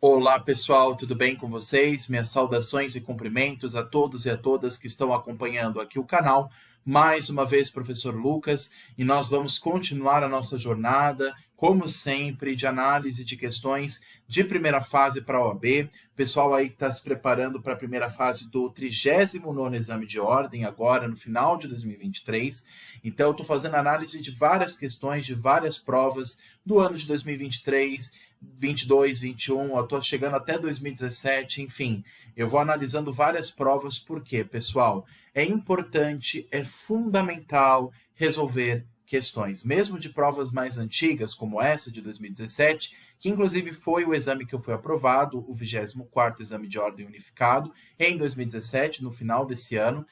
Olá pessoal, tudo bem com vocês? Minhas saudações e cumprimentos a todos e a todas que estão acompanhando aqui o canal. Mais uma vez, professor Lucas, e nós vamos continuar a nossa jornada, como sempre, de análise de questões de primeira fase para a OAB. Pessoal aí que está se preparando para a primeira fase do 39º Exame de Ordem, agora no final de 2023. Então, eu estou fazendo análise de várias questões, de várias provas do ano de 2023, 22, 21, eu estou chegando até 2017, enfim, eu vou analisando várias provas, porque, pessoal, é importante, é fundamental resolver questões, mesmo de provas mais antigas, como essa de 2017, que inclusive foi o exame que eu fui aprovado, o 24º Exame de Ordem Unificado, em 2017, no final desse ano.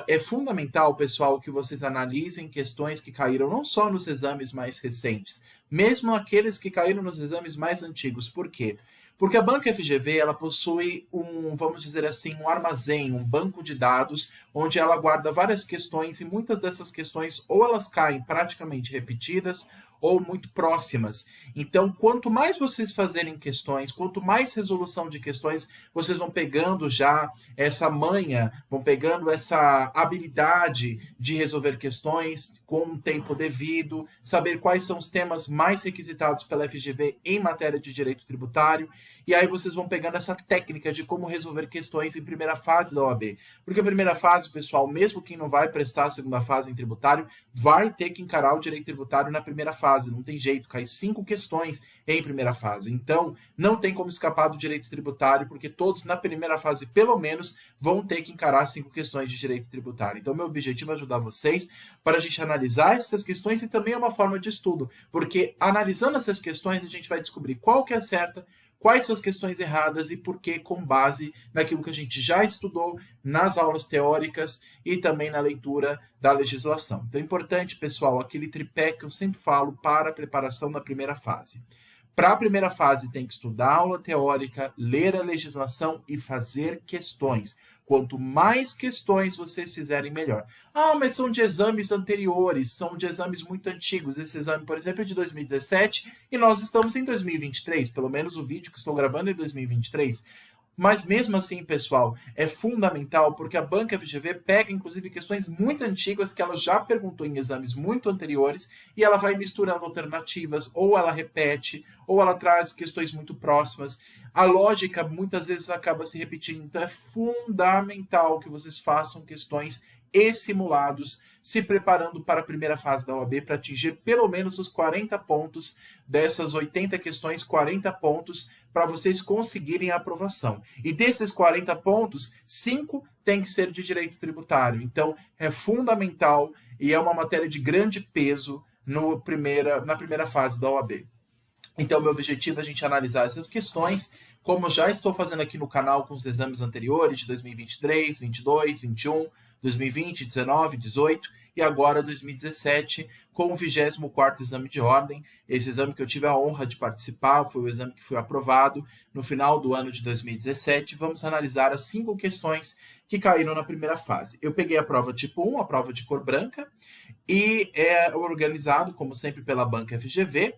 É fundamental, pessoal, que vocês analisem questões que caíram não só nos exames mais recentes, mesmo aqueles que caíram nos exames mais antigos. Por quê? Porque a banca FGV ela possui vamos dizer assim, um armazém, um banco de dados, onde ela guarda várias questões e muitas dessas questões ou elas caem praticamente repetidas ou muito próximas. Então, quanto mais vocês fazerem questões, quanto mais resolução de questões, vocês vão pegando já essa manha, vão pegando essa habilidade de resolver questões com um tempo devido, saber quais são os temas mais requisitados pela FGV em matéria de direito tributário, e aí vocês vão pegando essa técnica de como resolver questões em primeira fase da OAB. Porque a primeira fase, pessoal, mesmo quem não vai prestar a segunda fase em tributário, vai ter que encarar o direito tributário na primeira fase. Não tem jeito, cai 5 questões em primeira fase. Então, não tem como escapar do direito tributário, porque todos na primeira fase, pelo menos, vão ter que encarar 5 questões de direito tributário. Então, meu objetivo é ajudar vocês para a gente analisar essas questões e também é uma forma de estudo, porque analisando essas questões a gente vai descobrir qual que é certa, quais são as questões erradas e por que, com base naquilo que a gente já estudou nas aulas teóricas e também na leitura da legislação. Então é importante, pessoal, aquele tripé que eu sempre falo para a preparação da primeira fase. Para a primeira fase tem que estudar a aula teórica, ler a legislação e fazer questões. Quanto mais questões vocês fizerem, melhor. Ah, mas são de exames anteriores, são de exames muito antigos. Esse exame, por exemplo, é de 2017 e nós estamos em 2023. Pelo menos o vídeo que estou gravando é em 2023. Mas mesmo assim, pessoal, é fundamental porque a banca FGV pega, inclusive, questões muito antigas que ela já perguntou em exames muito anteriores e ela vai misturando alternativas, ou ela repete, ou ela traz questões muito próximas. A lógica muitas vezes acaba se repetindo, então é fundamental que vocês façam questões e simulados, se preparando para a primeira fase da OAB para atingir pelo menos os 40 pontos dessas 80 questões, 40 pontos para vocês conseguirem a aprovação. E desses 40 pontos, 5 tem que ser de direito tributário. Então, é fundamental e é uma matéria de grande peso na primeira fase da OAB. Então, meu objetivo é a gente analisar essas questões, como já estou fazendo aqui no canal com os exames anteriores de 2023, 22, 21, 2020, 19, 18 e agora 2017 com o 24º Exame de Ordem. Esse exame que eu tive a honra de participar, foi o exame que foi aprovado no final do ano de 2017. Vamos analisar as 5 questões que caíram na primeira fase. Eu peguei a prova tipo 1, a prova de cor branca, e é organizado, como sempre, pela banca FGV.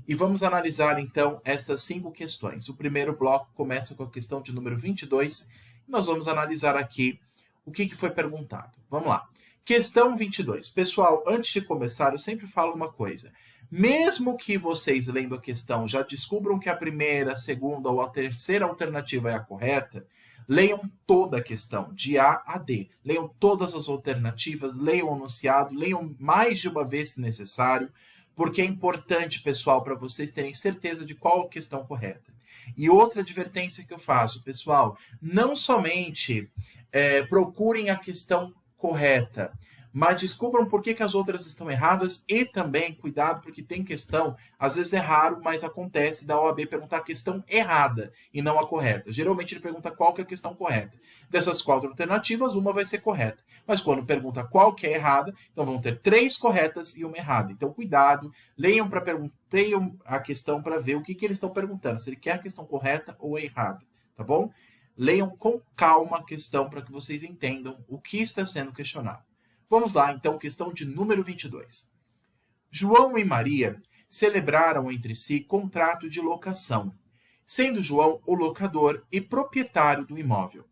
E vamos analisar, então, estas 5 questões. O primeiro bloco começa com a questão de número 22. E nós vamos analisar aqui o que foi perguntado. Vamos lá. Questão 22. Pessoal, antes de começar, eu sempre falo uma coisa. Mesmo que vocês, lendo a questão, já descubram que a primeira, a segunda ou a terceira alternativa é a correta, leiam toda a questão, de A a D. Leiam todas as alternativas, leiam o enunciado, leiam mais de uma vez se necessário, porque é importante, pessoal, para vocês terem certeza de qual a questão correta. E outra advertência que eu faço, pessoal, não somente procurem a questão correta, mas descubram por que as outras estão erradas e também, cuidado, porque tem questão, às vezes é raro, mas acontece da OAB perguntar a questão errada e não a correta. Geralmente ele pergunta qual que é a questão correta. Dessas 4 alternativas, uma vai ser correta. Mas quando pergunta qual que é errada, então vão ter 3 corretas e uma errada. Então, cuidado, leiam a questão para ver o que eles estão perguntando, se ele quer a questão correta ou errada, tá bom? Leiam com calma a questão para que vocês entendam o que está sendo questionado. Vamos lá, então, questão de número 22. João e Maria celebraram entre si contrato de locação sendo João o locador e proprietário do imóvel.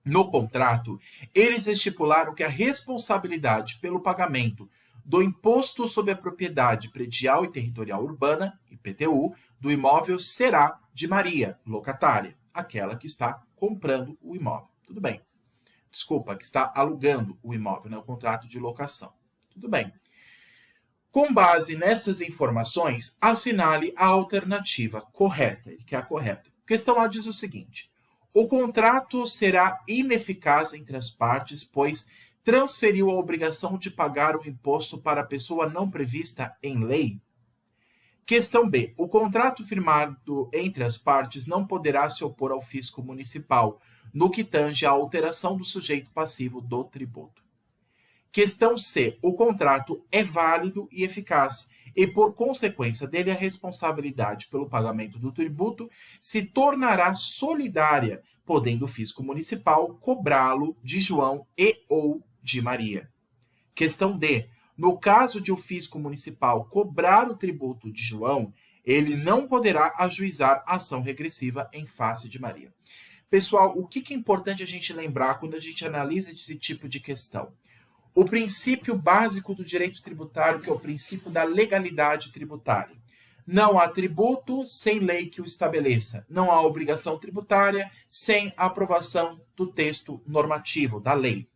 No contrato, eles estipularam que a responsabilidade pelo pagamento do Imposto sobre a Propriedade Predial e Territorial Urbana, IPTU, do imóvel será de Maria, locatária, aquela que está comprando o imóvel. Tudo bem. Desculpa, que está alugando o imóvel, né? O contrato de locação. Tudo bem. Com base nessas informações, assinale a alternativa correta, que é a correta. A questão A diz o seguinte: o contrato será ineficaz entre as partes, pois transferiu a obrigação de pagar o imposto para a pessoa não prevista em lei. Questão B. O contrato firmado entre as partes não poderá se opor ao fisco municipal, no que tange à alteração do sujeito passivo do tributo. Questão C. O contrato é válido e eficaz, e por consequência dele a responsabilidade pelo pagamento do tributo se tornará solidária, podendo o fisco municipal cobrá-lo de João e ou de Maria. Questão D. No caso de o fisco municipal cobrar o tributo de João, ele não poderá ajuizar ação regressiva em face de Maria. Pessoal, o que é importante a gente lembrar quando a gente analisa esse tipo de questão? O princípio básico do direito tributário, que é o princípio da legalidade tributária. Não há tributo sem lei que o estabeleça. Não há obrigação tributária sem a aprovação do texto normativo, da lei.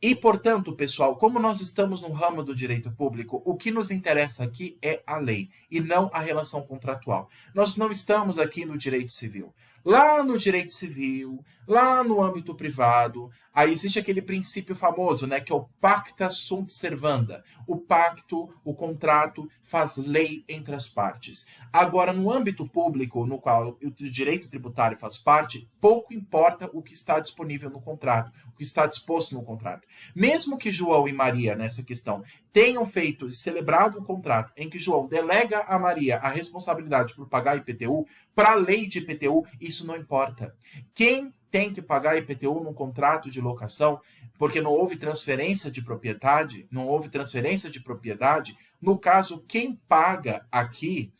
E, portanto, pessoal, como nós estamos no ramo do direito público, o que nos interessa aqui é a lei e não a relação contratual. Nós não estamos aqui no direito civil. Lá no direito civil, lá no âmbito privado, aí existe aquele princípio famoso, né, que é o pacta sunt servanda. O pacto, o contrato, faz lei entre as partes. Agora, no âmbito público, no qual o direito tributário faz parte, pouco importa o que está disponível no contrato, o que está disposto no contrato. Mesmo que João e Maria, nessa questão, tenham feito e celebrado um contrato em que João delega a Maria a responsabilidade por pagar IPTU, para a lei de IPTU, isso não importa. Quem tem que pagar IPTU num contrato de locação, porque não houve transferência de propriedade, no caso, quem paga aqui,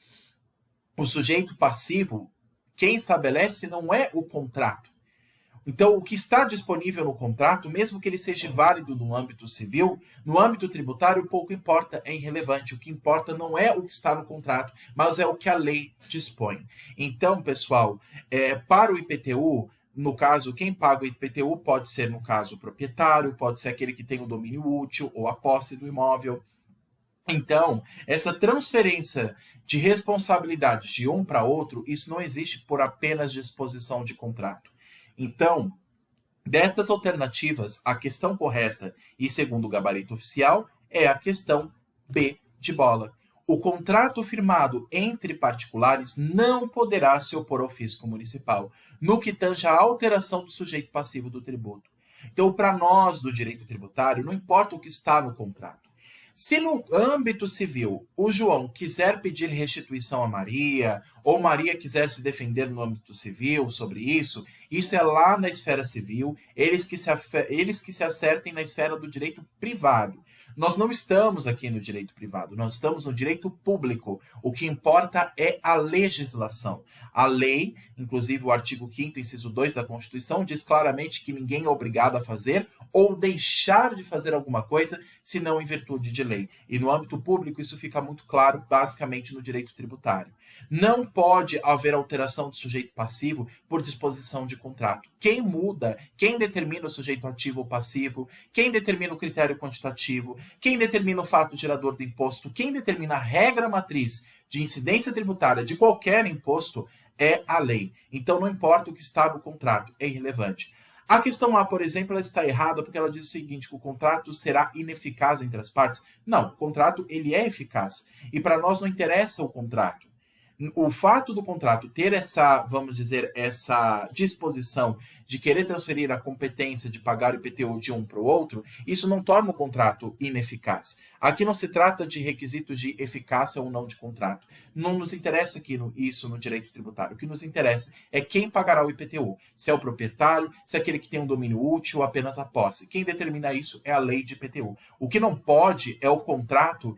o sujeito passivo, quem estabelece não é o contrato. Então, o que está disponível no contrato, mesmo que ele seja válido no âmbito civil, no âmbito tributário pouco importa, é irrelevante. O que importa não é o que está no contrato, mas é o que a lei dispõe. Então, pessoal, para o IPTU, no caso, quem paga o IPTU pode ser, no caso, o proprietário, pode ser aquele que tem o domínio útil ou a posse do imóvel. Então, essa transferência de responsabilidade de um para outro, isso não existe por apenas disposição de contrato. Então, dessas alternativas, a questão correta e segundo o gabarito oficial é a questão B de bola. O contrato firmado entre particulares não poderá se opor ao fisco municipal, no que tange à alteração do sujeito passivo do tributo. Então, para nós do direito tributário, não importa o que está no contrato. Se no âmbito civil o João quiser pedir restituição a Maria, ou Maria quiser se defender no âmbito civil sobre isso é lá na esfera civil, eles que se acertem na esfera do direito privado. Nós não estamos aqui no direito privado, nós estamos no direito público. O que importa é a legislação. A lei, inclusive o artigo 5º, inciso 2 da Constituição, diz claramente que ninguém é obrigado a fazer ou deixar de fazer alguma coisa, senão em virtude de lei. E no âmbito público isso fica muito claro, basicamente no direito tributário. Não pode haver alteração do sujeito passivo por disposição de contrato. Quem muda, quem determina o sujeito ativo ou passivo, quem determina o critério quantitativo, quem determina o fato gerador do imposto, quem determina a regra matriz de incidência tributária de qualquer imposto é a lei. Então não importa o que está no contrato, é irrelevante. A questão A, por exemplo, ela está errada porque ela diz o seguinte, que o contrato será ineficaz entre as partes. Não, o contrato ele é eficaz. E para nós não interessa o contrato. O fato do contrato ter essa, vamos dizer, essa disposição de querer transferir a competência de pagar o IPTU de um para o outro, isso não torna o contrato ineficaz. Aqui não se trata de requisitos de eficácia ou não de contrato. Não nos interessa aqui isso no direito tributário. O que nos interessa é quem pagará o IPTU. Se é o proprietário, se é aquele que tem um domínio útil ou apenas a posse. Quem determina isso é a lei de IPTU. O que não pode é o contrato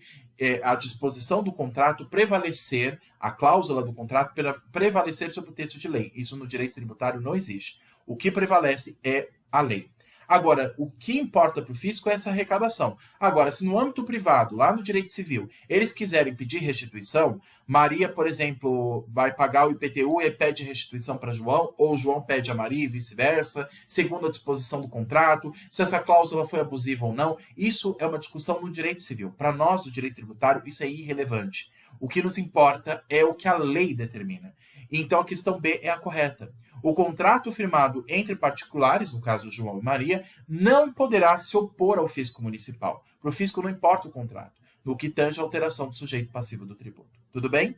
a disposição do contrato prevalecer, a cláusula do contrato prevalecer sobre o texto de lei. Isso no direito tributário não existe. O que prevalece é a lei. Agora, o que importa para o fisco é essa arrecadação. Agora, se no âmbito privado, lá no direito civil, eles quiserem pedir restituição, Maria, por exemplo, vai pagar o IPTU e pede restituição para João, ou João pede a Maria e vice-versa, segundo a disposição do contrato, se essa cláusula foi abusiva ou não, isso é uma discussão no direito civil. Para nós, do direito tributário, isso é irrelevante. O que nos importa é o que a lei determina. Então, a questão B é a correta. O contrato firmado entre particulares, no caso João e Maria, não poderá se opor ao fisco municipal. Para o fisco não importa o contrato, no que tange a alteração do sujeito passivo do tributo. Tudo bem?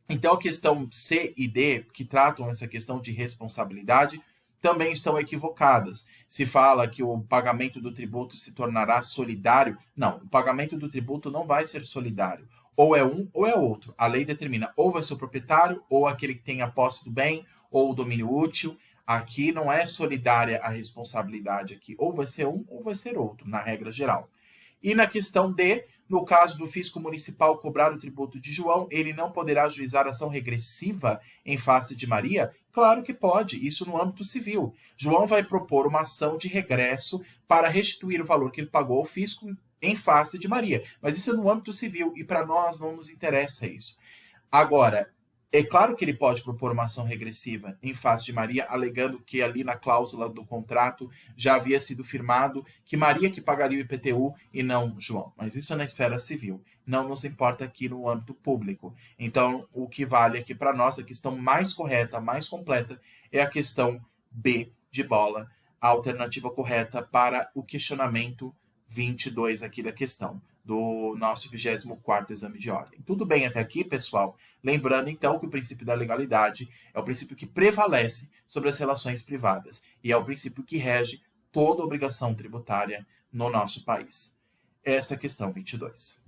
Então, a questão C e D, que tratam essa questão de responsabilidade, também estão equivocadas. Se fala que o pagamento do tributo se tornará solidário, não, o pagamento do tributo não vai ser solidário. Ou é um ou é outro. A lei determina ou vai ser o proprietário, ou aquele que tem a posse do bem, ou o domínio útil. Aqui não é solidária a responsabilidade aqui. Ou vai ser um ou vai ser outro, na regra geral. E na questão D, no caso do fisco municipal cobrar o tributo de João, ele não poderá ajuizar ação regressiva em face de Maria? Claro que pode, isso no âmbito civil. João vai propor uma ação de regresso para restituir o valor que ele pagou ao fisco em face de Maria. Mas isso é no âmbito civil e para nós não nos interessa isso. Agora, é claro que ele pode propor uma ação regressiva em face de Maria, alegando que ali na cláusula do contrato já havia sido firmado que Maria que pagaria o IPTU e não João. Mas isso é na esfera civil. Não nos importa aqui no âmbito público. Então, o que vale aqui para nós, a questão mais correta, mais completa, é a questão B de bola, a alternativa correta para o questionamento 22 aqui da questão, do nosso 24º exame de ordem. Tudo bem até aqui, pessoal? Lembrando, então, que o princípio da legalidade é o princípio que prevalece sobre as relações privadas e é o princípio que rege toda obrigação tributária no nosso país. Essa é a questão 22.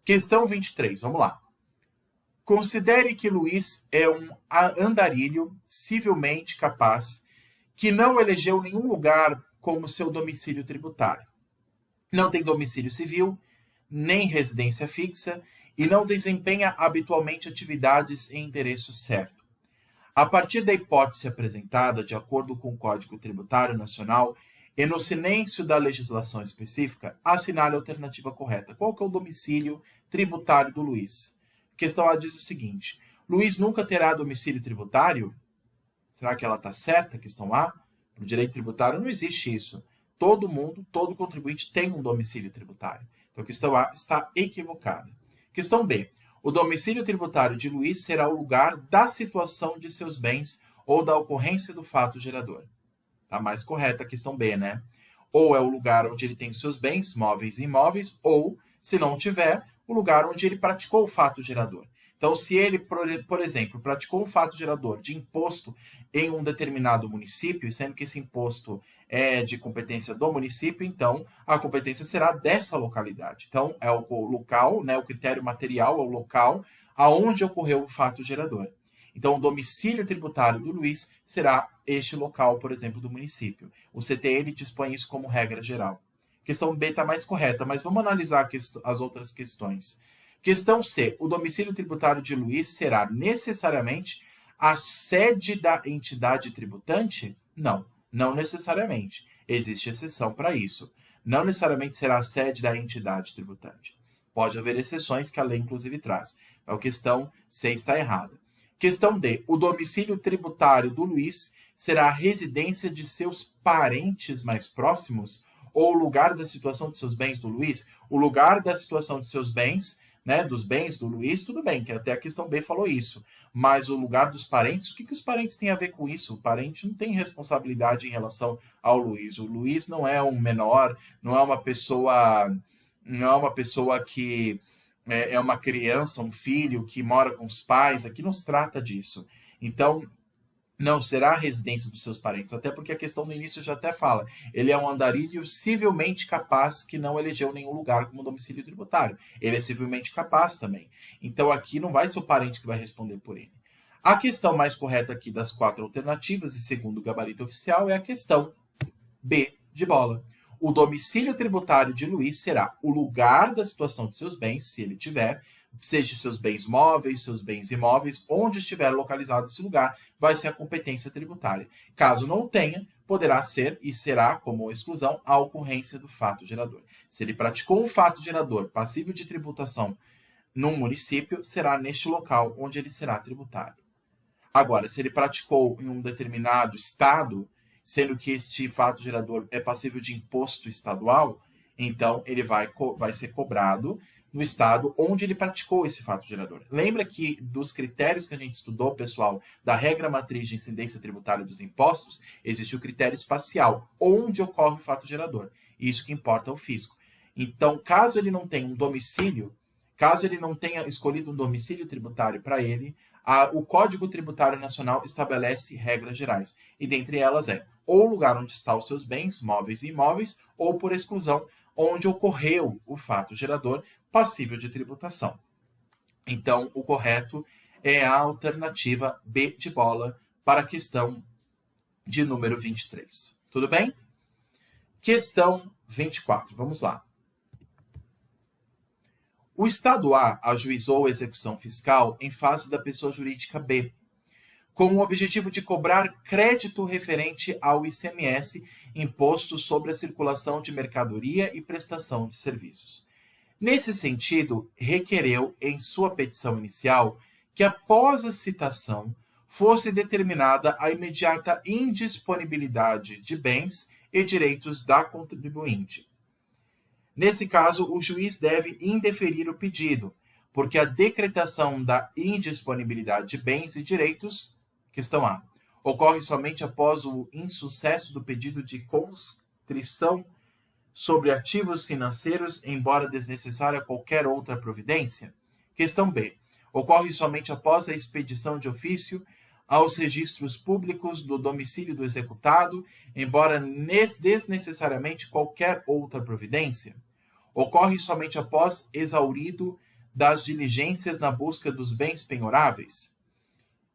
Questão 23, vamos lá. Considere que Luiz é um andarilho civilmente capaz que não elegeu nenhum lugar como seu domicílio tributário. Não tem domicílio civil, nem residência fixa e não desempenha habitualmente atividades em endereço certo. A partir da hipótese apresentada, de acordo com o Código Tributário Nacional, e no silêncio da legislação específica, assinale a alternativa correta. Qual que é o domicílio tributário do Luiz? A questão A diz o seguinte: Luiz nunca terá domicílio tributário? Será que ela está certa? Questão A. No direito tributário não existe isso. Todo mundo, todo contribuinte tem um domicílio tributário. Então, a questão A está equivocada. Questão B. O domicílio tributário de Luiz será o lugar da situação de seus bens ou da ocorrência do fato gerador. Está mais correta a questão B, né? Ou é o lugar onde ele tem seus bens, móveis e imóveis, ou, se não tiver, o lugar onde ele praticou o fato gerador. Então, se ele, por exemplo, praticou um fato gerador de imposto em um determinado município, sendo que esse imposto é de competência do município, então a competência será dessa localidade. Então, é o local, né, o critério material, é o local aonde ocorreu o fato gerador. Então, o domicílio tributário do Luiz será este local, por exemplo, do município. O CTN dispõe isso como regra geral. Questão B está mais correta, mas vamos analisar as outras questões. Questão C. O domicílio tributário de Luiz será necessariamente a sede da entidade tributante? Não, não necessariamente. Existe exceção para isso. Não necessariamente será a sede da entidade tributante. Pode haver exceções que a lei, inclusive, traz. A questão C está errada. Questão D. O domicílio tributário do Luiz será a residência de seus parentes mais próximos ou o lugar da situação de seus bens do Luiz? O lugar da situação de seus bens, né, dos bens do Luiz, tudo bem, que até a questão B falou isso. Mas o lugar dos parentes, o que os parentes têm a ver com isso? O parente não tem responsabilidade em relação ao Luiz. O Luiz não é um menor, não é uma pessoa que é uma criança, um filho que mora com os pais. Aqui não se trata disso. Então, não será a residência dos seus parentes, até porque a questão no início já até fala. Ele é um andarilho civilmente capaz que não elegeu nenhum lugar como domicílio tributário. Ele é civilmente capaz também. Então aqui não vai ser o parente que vai responder por ele. A questão mais correta aqui das 4 alternativas, e segundo o gabarito oficial, é a questão B de bola. O domicílio tributário de Luiz será o lugar da situação de seus bens, se ele tiver, seja seus bens móveis, seus bens imóveis, onde estiver localizado esse lugar, vai ser a competência tributária. Caso não tenha, poderá ser e será, como exclusão, a ocorrência do fato gerador. Se ele praticou um fato gerador passível de tributação num município, será neste local onde ele será tributário. Agora, se ele praticou em um determinado estado, sendo que este fato gerador é passível de imposto estadual, então ele vai ser cobrado no estado onde ele praticou esse fato gerador. Lembra que dos critérios que a gente estudou, pessoal, da regra matriz de incidência tributária dos impostos, existe o critério espacial, onde ocorre o fato gerador. Isso que importa ao fisco. Então, caso ele não tenha um domicílio, caso ele não tenha escolhido um domicílio tributário para ele, o Código Tributário Nacional estabelece regras gerais. E dentre elas ou o lugar onde estão os seus bens, móveis e imóveis, ou, por exclusão, onde ocorreu o fato gerador passível de tributação. Então, o correto é a alternativa B de bola para a questão de número 23. Tudo bem? Questão 24. Vamos lá. O Estado A ajuizou a execução fiscal em face da pessoa jurídica B, com o objetivo de cobrar crédito referente ao ICMS, Imposto sobre a Circulação de Mercadoria e Prestação de Serviços. Nesse sentido, requereu, em sua petição inicial, que após a citação fosse determinada a imediata indisponibilidade de bens e direitos da contribuinte. Nesse caso, o juiz deve indeferir o pedido, porque a decretação da indisponibilidade de bens e direitos, questão A, ocorre somente após o insucesso do pedido de conscrição sobre ativos financeiros, embora desnecessária qualquer outra providência? Questão B. Ocorre somente após a expedição de ofício aos registros públicos do domicílio do executado, embora desnecessariamente qualquer outra providência? Ocorre somente após exaurido das diligências na busca dos bens penhoráveis?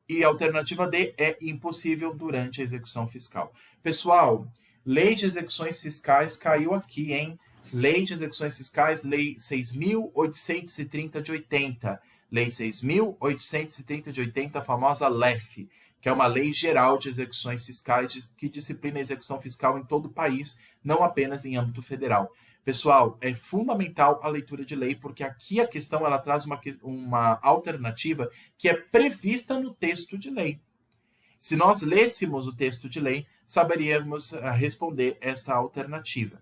E a alternativa D é impossível durante a execução fiscal. Pessoal, Lei de Execuções Fiscais caiu aqui, hein? Lei de Execuções Fiscais, Lei 6.830 de 80. Lei 6.830 de 80, a famosa LEF, que é uma lei geral de execuções fiscais que disciplina a execução fiscal em todo o país, não apenas em âmbito federal. Pessoal, é fundamental a leitura de lei, porque aqui a questão ela traz uma alternativa que é prevista no texto de lei. Se nós lêssemos o texto de lei, saberíamos responder esta alternativa.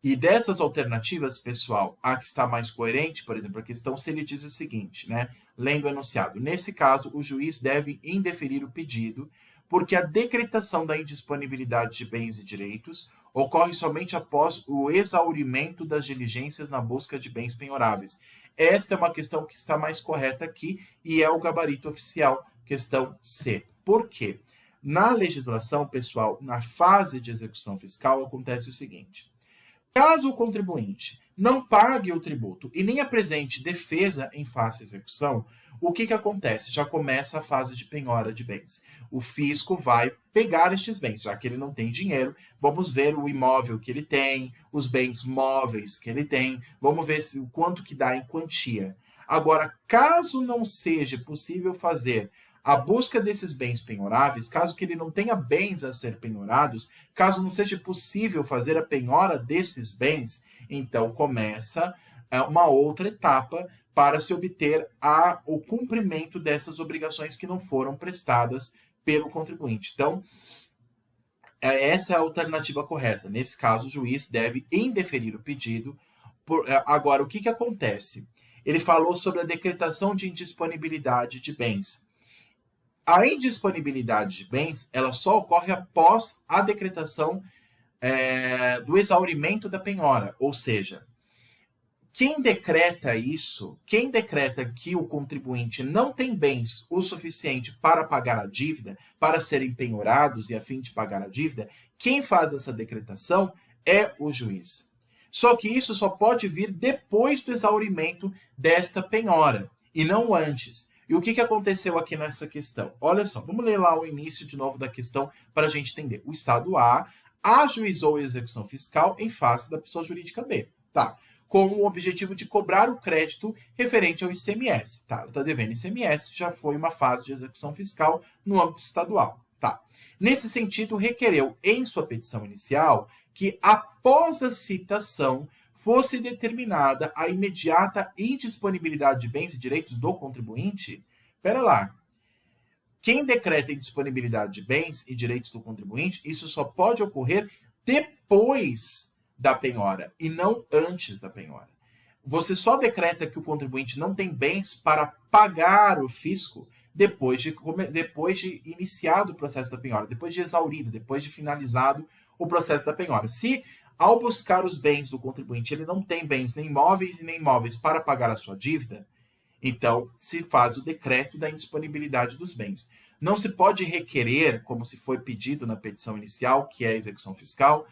E dessas alternativas, pessoal, a que está mais coerente, por exemplo, a questão se ele diz o seguinte, né? Lendo o enunciado. Nesse caso, o juiz deve indeferir o pedido, porque a decretação da indisponibilidade de bens e direitos ocorre somente após o exaurimento das diligências na busca de bens penhoráveis. Esta é uma questão que está mais correta aqui e é o gabarito oficial, questão C. Por quê? Na legislação, pessoal, na fase de execução fiscal, acontece o seguinte. Caso o contribuinte não pague o tributo e nem apresente defesa em face à execução, o que acontece? Já começa a fase de penhora de bens. O fisco vai pegar estes bens, já que ele não tem dinheiro, vamos ver o imóvel que ele tem, os bens móveis que ele tem, vamos ver o quanto que dá em quantia. Agora, caso não seja possível fazer a busca desses bens penhoráveis, caso que ele não tenha bens a ser penhorados, caso não seja possível fazer a penhora desses bens, então começa uma outra etapa para se obter o cumprimento dessas obrigações que não foram prestadas pelo contribuinte. Então, essa é a alternativa correta. Nesse caso, o juiz deve indeferir o pedido. Agora, o que acontece? Ele falou sobre a decretação de indisponibilidade de bens. A indisponibilidade de bens, ela só ocorre após a decretação do exaurimento da penhora, ou seja, quem decreta isso, quem decreta que o contribuinte não tem bens o suficiente para pagar a dívida, para serem penhorados e a fim de pagar a dívida, quem faz essa decretação é o juiz. Só que isso só pode vir depois do exaurimento desta penhora, e não antes. E o que aconteceu aqui nessa questão? Olha só, vamos ler lá o início de novo da questão para a gente entender. O Estado A ajuizou a execução fiscal em face da pessoa jurídica B, tá? Com o objetivo de cobrar o crédito referente ao ICMS, tá? Ela está devendo ICMS, já foi uma fase de execução fiscal no âmbito estadual, tá? Nesse sentido, requereu em sua petição inicial que, após a citação, fosse determinada a imediata indisponibilidade de bens e direitos do contribuinte. Espera lá. Quem decreta indisponibilidade de bens e direitos do contribuinte, isso só pode ocorrer depois da penhora e não antes da penhora. Você só decreta que o contribuinte não tem bens para pagar o fisco depois de iniciado o processo da penhora, depois de exaurido, depois de finalizado o processo da penhora. Se, ao buscar os bens do contribuinte, ele não tem bens nem móveis e nem imóveis para pagar a sua dívida, então se faz o decreto da indisponibilidade dos bens. Não se pode requerer, como se foi pedido na petição inicial, que é a execução fiscal,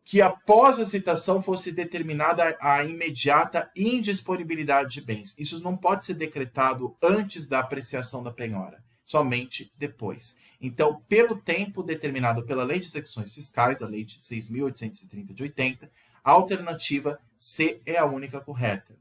que após a citação fosse determinada a imediata indisponibilidade de bens. Isso não pode ser decretado antes da apreciação da penhora, somente depois. Então, pelo tempo determinado pela Lei de Execuções Fiscais, a Lei de 6.830 de 80, a alternativa C é a única correta.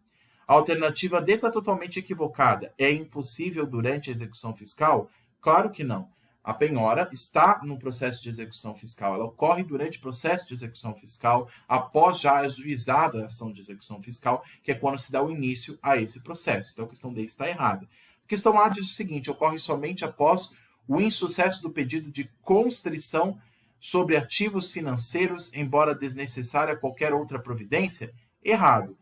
A alternativa D está totalmente equivocada. É impossível durante a execução fiscal? Claro que não. A penhora está no processo de execução fiscal. Ela ocorre durante o processo de execução fiscal, após já ajuizada a ação de execução fiscal, que é quando se dá o início a esse processo. Então, a questão D está errada. A questão A diz o seguinte: ocorre somente após o insucesso do pedido de constrição sobre ativos financeiros, embora desnecessária qualquer outra providência? Errado.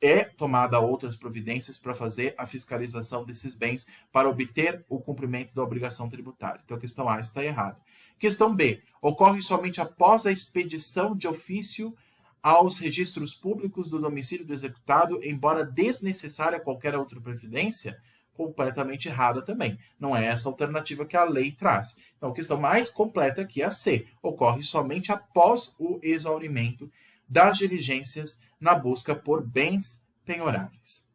É tomada outras providências para fazer a fiscalização desses bens para obter o cumprimento da obrigação tributária. Então, a questão A está errada. Questão B. Ocorre somente após a expedição de ofício aos registros públicos do domicílio do executado, embora desnecessária qualquer outra providência? Completamente errada também. Não é essa alternativa que a lei traz. Então, a questão mais completa aqui é a C. Ocorre somente após o exaurimento das diligências na busca por bens penhoráveis.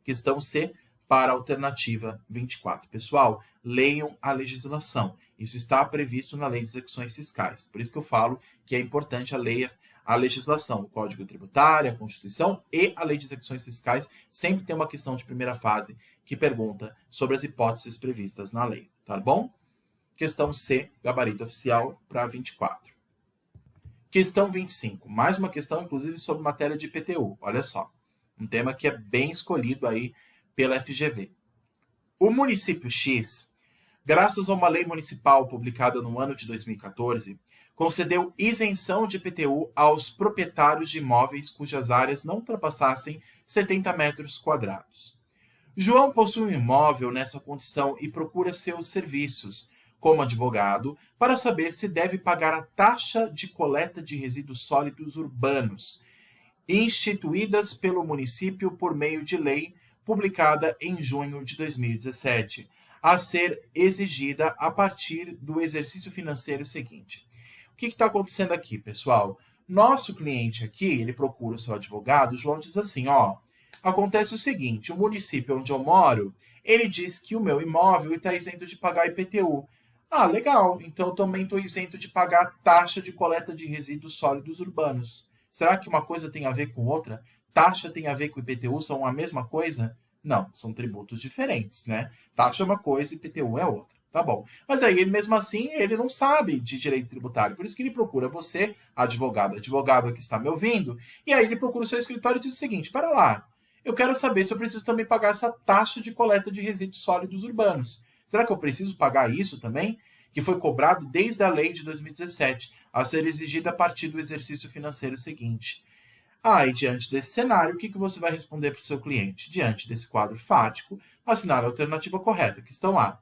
Questão C para a alternativa 24. Pessoal, leiam a legislação. Isso está previsto na Lei de Execuções Fiscais. Por isso que eu falo que é importante ler a legislação, o Código Tributário, a Constituição e a Lei de Execuções Fiscais. Sempre tem uma questão de primeira fase que pergunta sobre as hipóteses previstas na lei. Tá bom? Questão C, gabarito oficial para 24. Questão 25. Mais uma questão, inclusive, sobre matéria de IPTU. Olha só. Um tema que é bem escolhido aí pela FGV. O município X, graças a uma lei municipal publicada no ano de 2014, concedeu isenção de IPTU aos proprietários de imóveis cujas áreas não ultrapassassem 70 metros quadrados. João possui um imóvel nessa condição e procura seus serviços como advogado, para saber se deve pagar a taxa de coleta de resíduos sólidos urbanos, instituídas pelo município por meio de lei publicada em junho de 2017, a ser exigida a partir do exercício financeiro seguinte. O que está acontecendo aqui, pessoal? Nosso cliente aqui, ele procura o seu advogado, o João diz assim, acontece o seguinte, o município onde eu moro, ele diz que o meu imóvel está isento de pagar IPTU. Ah, legal, então eu também estou isento de pagar a taxa de coleta de resíduos sólidos urbanos. Será que uma coisa tem a ver com outra? Taxa tem a ver com IPTU, são a mesma coisa? Não, são tributos diferentes, né? Taxa é uma coisa, IPTU é outra. Tá bom. Mas aí, mesmo assim, ele não sabe de direito tributário. Por isso que ele procura você, advogado que está me ouvindo, e aí ele procura o seu escritório e diz o seguinte, para lá, eu quero saber se eu preciso também pagar essa taxa de coleta de resíduos sólidos urbanos. Será que eu preciso pagar isso também? Que foi cobrado desde a lei de 2017, a ser exigida a partir do exercício financeiro seguinte. E diante desse cenário, o que você vai responder para o seu cliente? Diante desse quadro fático, assinar a alternativa correta, questão A.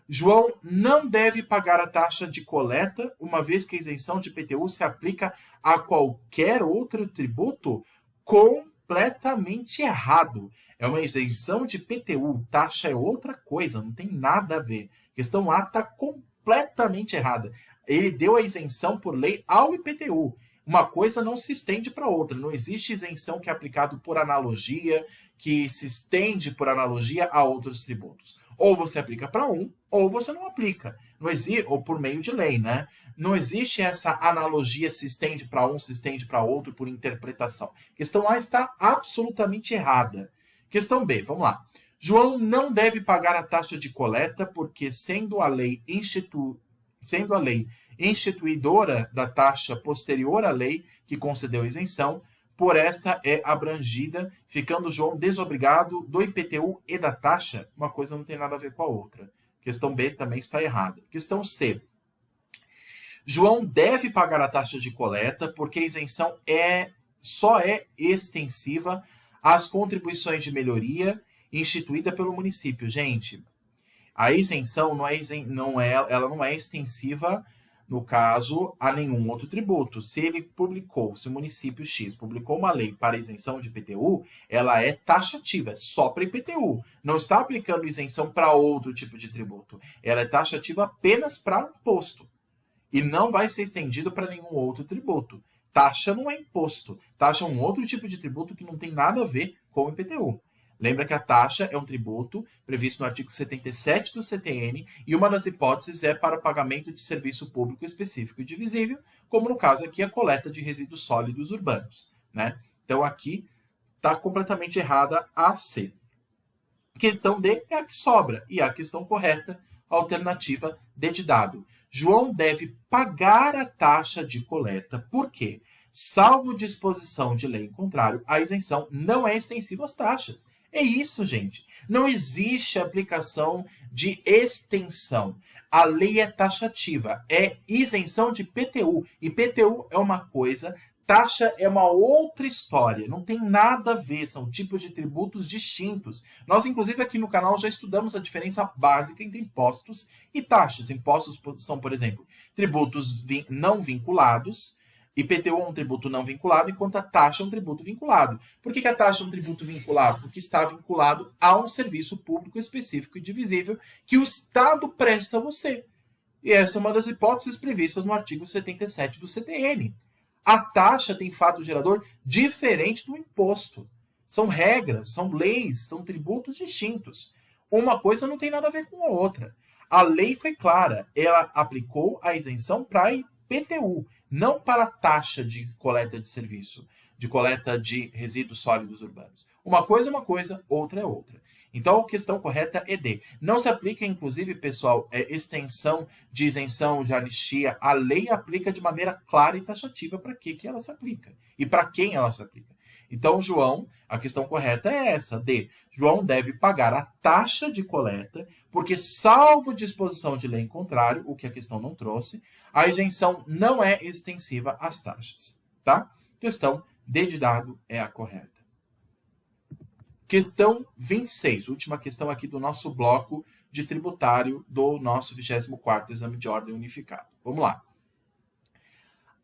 João não deve pagar a taxa de coleta, uma vez que a isenção de IPTU se aplica a qualquer outro tributo? Completamente errado. É uma isenção de IPTU, taxa é outra coisa, não tem nada a ver. Questão A está completamente errada. Ele deu a isenção por lei ao IPTU. Uma coisa não se estende para outra. Não existe isenção que é aplicado por analogia, que se estende por analogia a outros tributos. Ou você aplica para um, ou você não aplica. Não existe, ou por meio de lei, né? Não existe essa analogia se estende para um, se estende para outro por interpretação. Questão A está absolutamente errada. Questão B, vamos lá. João não deve pagar a taxa de coleta porque, sendo a lei instituidora da taxa posterior à lei que concedeu isenção, por esta é abrangida, ficando João desobrigado do IPTU e da taxa. Uma coisa não tem nada a ver com a outra. Questão B também está errada. Questão C. João deve pagar a taxa de coleta porque a isenção só é extensiva às contribuições de melhoria instituída pelo município. Gente, a isenção ela não é extensiva, no caso, a nenhum outro tributo. Se o município X publicou uma lei para isenção de IPTU, ela é taxativa, é só para IPTU. Não está aplicando isenção para outro tipo de tributo. Ela é taxativa apenas para imposto. E não vai ser estendido para nenhum outro tributo. Taxa não é imposto. Taxa é um outro tipo de tributo que não tem nada a ver com o IPTU. Lembra que a taxa é um tributo previsto no artigo 77 do CTN e uma das hipóteses é para o pagamento de serviço público específico e divisível, como no caso aqui a coleta de resíduos sólidos urbanos, né? Então aqui está completamente errada a C. Questão D é a que sobra e a questão correta, alternativa D de dado. João deve pagar a taxa de coleta, por quê? Salvo disposição de lei em contrário, a isenção não é extensiva às taxas. É isso, gente. Não existe aplicação de extensão. A lei é taxativa, é isenção de IPTU. IPTU é uma coisa, taxa é uma outra história. Não tem nada a ver, são tipos de tributos distintos. Nós, inclusive, aqui no canal já estudamos a diferença básica entre impostos e taxas. Impostos são, por exemplo, tributos não vinculados. IPTU é um tributo não vinculado, enquanto a taxa é um tributo vinculado. Por que a taxa é um tributo vinculado? Porque está vinculado a um serviço público específico e divisível que o Estado presta a você. E essa é uma das hipóteses previstas no artigo 77 do CTN. A taxa tem fato gerador diferente do imposto. São regras, são leis, são tributos distintos. Uma coisa não tem nada a ver com a outra. A lei foi clara, ela aplicou a isenção para IPTU, não para a taxa de coleta de serviço, de coleta de resíduos sólidos urbanos. Uma coisa é uma coisa, outra é outra. Então, a questão correta é D. Não se aplica, inclusive, pessoal, extensão de isenção de anistia. A lei aplica de maneira clara e taxativa para que ela se aplica e para quem ela se aplica. Então, João, a questão correta é essa, D. João deve pagar a taxa de coleta, porque, salvo disposição de lei em contrário, o que a questão não trouxe, a isenção não é extensiva às taxas, tá? Questão D de dado é a correta. Questão 26, última questão aqui do nosso bloco de tributário do nosso 24º Exame de Ordem Unificado. Vamos lá.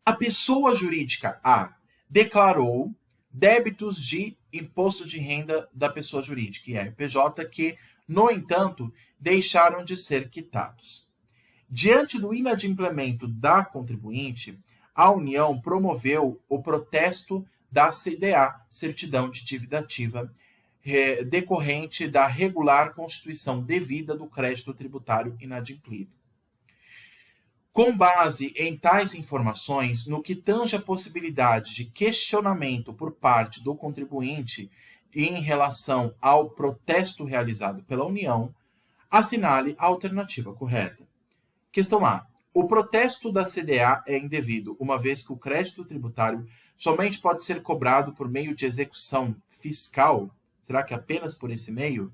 A pessoa jurídica A declarou débitos de imposto de renda da pessoa jurídica, IRPJ, que, no entanto, deixaram de ser quitados. Diante do inadimplemento da contribuinte, a União promoveu o protesto da CDA, Certidão de Dívida Ativa, decorrente da regular constituição devida do crédito tributário inadimplido. Com base em tais informações, no que tange a possibilidade de questionamento por parte do contribuinte em relação ao protesto realizado pela União, assinale a alternativa correta. Questão A. O protesto da CDA é indevido, uma vez que o crédito tributário somente pode ser cobrado por meio de execução fiscal. Será que apenas por esse meio?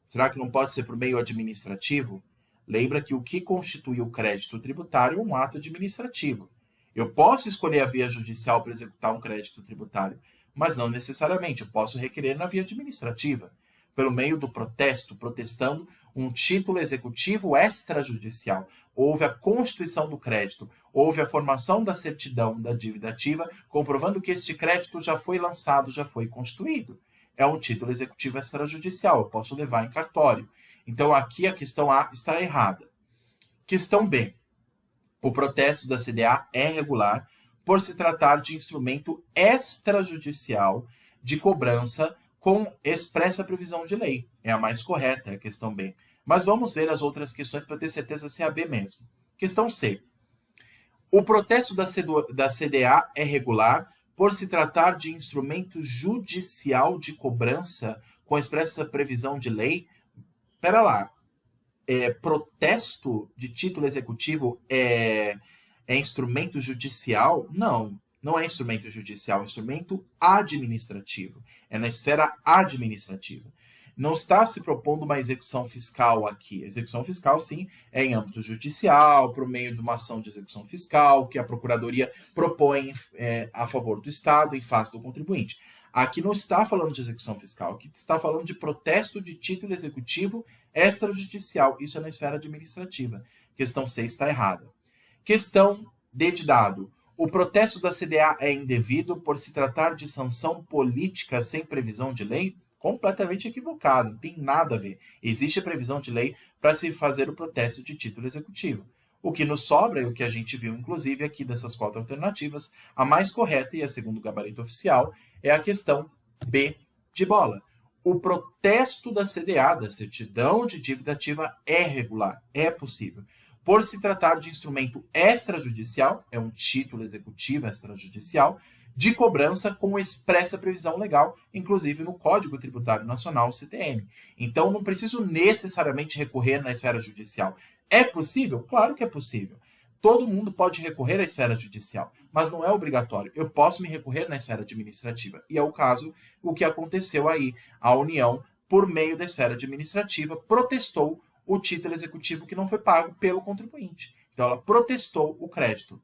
Será que não pode ser por meio administrativo? Lembra que o que constitui o crédito tributário é um ato administrativo. Eu posso escolher a via judicial para executar um crédito tributário, mas não necessariamente. Eu posso requerer na via administrativa, pelo meio do protesto, protestando um título executivo extrajudicial. Houve a constituição do crédito, houve a formação da certidão da dívida ativa, comprovando que este crédito já foi lançado, já foi constituído. É um título executivo extrajudicial, eu posso levar em cartório. Então, aqui a questão A está errada. Questão B. O protesto da CDA é regular por se tratar de instrumento extrajudicial de cobrança com expressa previsão de lei. É a mais correta, é a questão B. Mas vamos ver as outras questões para ter certeza se é a B mesmo. Questão C. O protesto da CDA é regular por se tratar de instrumento judicial de cobrança com expressa previsão de lei? Espera lá. Protesto de título executivo é instrumento judicial? Não, não é instrumento judicial, é instrumento administrativo. É na esfera administrativa. Não está se propondo uma execução fiscal aqui. A execução fiscal, sim, é em âmbito judicial, por meio de uma ação de execução fiscal, que a Procuradoria propõe a favor do Estado em face do contribuinte. Aqui não está falando de execução fiscal, aqui está falando de protesto de título executivo extrajudicial. Isso é na esfera administrativa. Questão C está errada. Questão D de dado. O protesto da CDA é indevido por se tratar de sanção política sem previsão de lei? Completamente equivocado, não tem nada a ver. Existe previsão de lei para se fazer o protesto de título executivo. O que nos sobra, e o que a gente viu, inclusive, aqui dessas 4 alternativas, a mais correta e a segundo o gabarito oficial, é a questão B de bola. O protesto da CDA, da certidão de dívida ativa, é regular, é possível. Por se tratar de instrumento extrajudicial, é um título executivo extrajudicial, de cobrança com expressa previsão legal, inclusive no Código Tributário Nacional, CTN. Então, não preciso necessariamente recorrer na esfera judicial. É possível? Claro que é possível. Todo mundo pode recorrer à esfera judicial, mas não é obrigatório. Eu posso me recorrer na esfera administrativa. E é o caso, o que aconteceu aí. A União, por meio da esfera administrativa, protestou o título executivo que não foi pago pelo contribuinte. Então, ela protestou o crédito.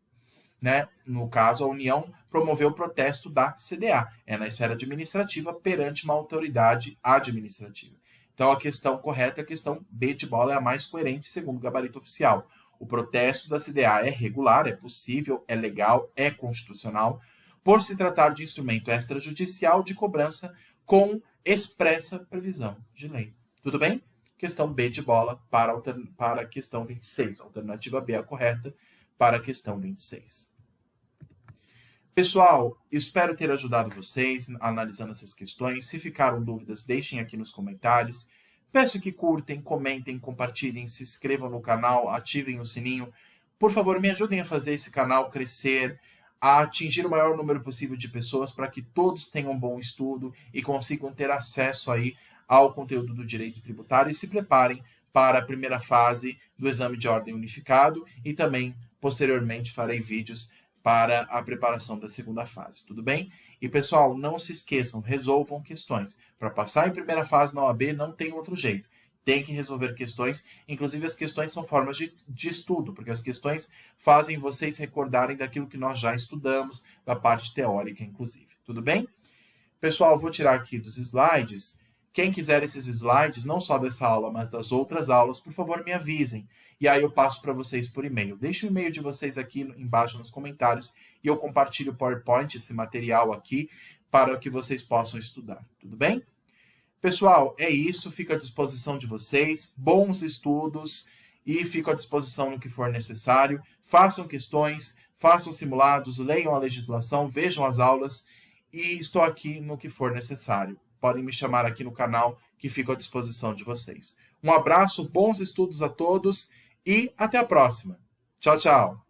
Né? No caso, a União promoveu o protesto da CDA. É na esfera administrativa perante uma autoridade administrativa. Então, a questão correta é a questão B de bola, é a mais coerente, segundo o gabarito oficial. O protesto da CDA é regular, é possível, é legal, é constitucional, por se tratar de instrumento extrajudicial de cobrança com expressa previsão de lei. Tudo bem? Questão B de bola para a questão 26. Alternativa B é a correta para a questão 26. Pessoal, eu espero ter ajudado vocês analisando essas questões. Se ficaram dúvidas, deixem aqui nos comentários. Peço que curtem, comentem, compartilhem, se inscrevam no canal, ativem o sininho. Por favor, me ajudem a fazer esse canal crescer, a atingir o maior número possível de pessoas para que todos tenham um bom estudo e consigam ter acesso aí ao conteúdo do direito tributário e se preparem para a primeira fase do exame de ordem unificado e também, posteriormente, farei vídeos para a preparação da segunda fase, tudo bem? E, pessoal, não se esqueçam, resolvam questões. Para passar em primeira fase na OAB não tem outro jeito. Tem que resolver questões, inclusive as questões são formas de estudo, porque as questões fazem vocês recordarem daquilo que nós já estudamos, da parte teórica, inclusive, tudo bem? Pessoal, vou tirar aqui dos slides. Quem quiser esses slides, não só dessa aula, mas das outras aulas, por favor, me avisem. E aí eu passo para vocês por e-mail. Deixe o e-mail de vocês aqui embaixo nos comentários e eu compartilho o PowerPoint, esse material aqui, para que vocês possam estudar. Tudo bem? Pessoal, é isso. Fico à disposição de vocês. Bons estudos e fico à disposição no que for necessário. Façam questões, façam simulados, leiam a legislação, vejam as aulas e estou aqui no que for necessário. Podem me chamar aqui no canal, que fico à disposição de vocês. Um abraço, bons estudos a todos e até a próxima. Tchau, tchau.